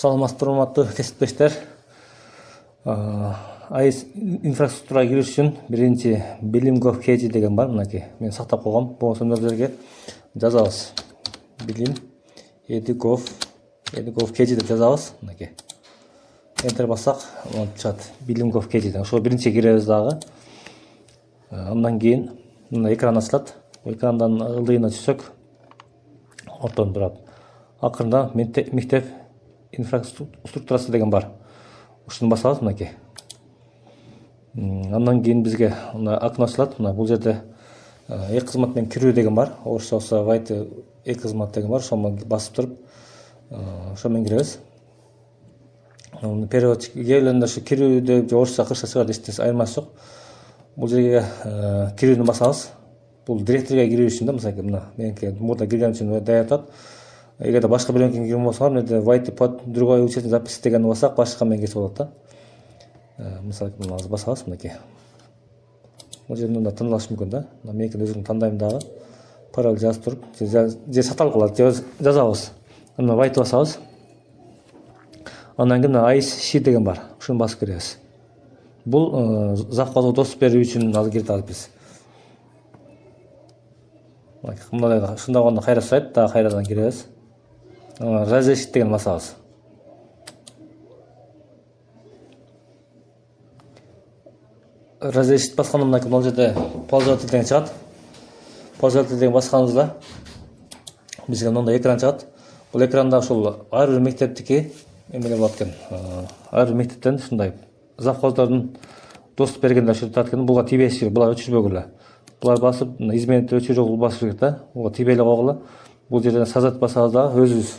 Саламатсыздар, урматтуу кесиптештер. AES инфраструктурага кириш үчүн биринчи bilim.gov.kg деген бар, мынакей. Мен сактап койгом. Бул жерге жазабыз. Bilim edu.gov.kg деп жазабыз, мынакей. Enter бассак, чыгат. bilim.gov.kg. Ошо биринчи киребиз дагы. Андан кийин мына экран ачылат. Экрандан ылдыйына түшсөк, ортон турат. Акырында мектеп инфраструктурасы деген бар. Ушуну басабыз, мынакей. Андан кийин бизге мына окно ачылат. Мына бул жерде кызмат менен кирүү деген бар. Орусча болсо вайты кызмат деген бар. Ошону басып туруп, ошо менен киребиз. Переводчик келгенде ошо кирүүдө орусча кыргызча чыгат, эч нерсе айырмасы жок. Бул жерге кирүүнү басабыз. Бул директорга кирүү үчүн да, мисалы мына меники мурда кирген үчүн даяртат. Эгерде башка бирөөнүкүн кирген болсоңор, мынде вайты под другой учетный запись дегенди бассак, башка менен кирсе болот да. Мисалы мына басабыз, мынакей. Бул жерде мында тандалыш мүмкүн да. Мына меники өзүм тандайм дагы. Пароль жазып туруп, же саталып калат, же жазабыз. Мына вайты басабыз. Андан кийин AES She деген бар. Ушуну басып киребиз. Бул завхозго доступ берүү үчүн азыр кирдик биз. Мындай ушундай болгондо кайра сурайт, дагы кайрадан киребиз. Разрешить деген басабыз. Разрешить басканда мынакей бул жерде пользователь деген чыгат. Пользователь деген басканыбызда бизге мындай экран чыгат. Бул экранда ушул ар бир мектептики эмеле болот экен. Ар бир мектептен ушундай завхоздордун доступ бергенде өчүрүп экен. Буга тийбеши, булар өчүрбөгүлө. Булар басып, изменить өчүрүү басып керек да. Буга тийбей эле койгула. Бул жерден создать басабыз да, өзүбүз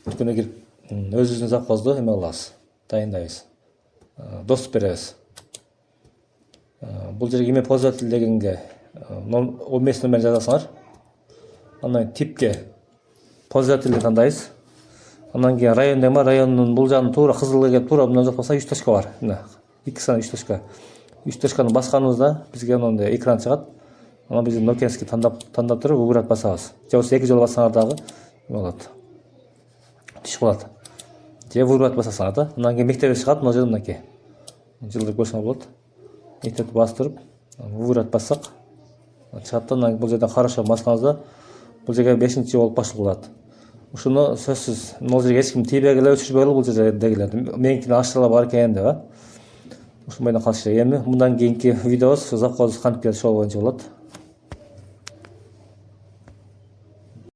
үчкөнө кирип, өзүбүздүн завхозду эме кылабыз, дайындайбыз. Доступ беребиз. Бул жерге имя пользователь дегенге мест номерин жазасыңар. Андан типке пользовательди тандайбыз. Андан кийин район деген бар, райондун бул жагын туура кызылга келип, туура мына жак басса 3 точка бар. Мына 2 сан 3 точка. 3 точканы басканыбызда бизге мындай экран чыгат. Аны биз Nokianский тандап туруп выбрать басабыз. Же болбосо 2 жолу бассаңар дагы болот. Түшүп калат. Же выбрать басасыңар да. Андан кийин мектеп чыгат, мына жерде мынакей. Жылдыр көрсөңөр болот. Мектепти басып туруп, выбрать бассак, чыгат да. Бул жерден хорошо басканыбызда бул жерге 5-чи болуп башылат. Ушуну сөзсүз бул жерге эч ким тийбегиле, өчүрбөгүлө бул жердегилер. Меникини аштырала бар экен деп. Ушундай калышы. Эми мындан кийинки видеобуз завхоз кантип келет ошол боюнча болот.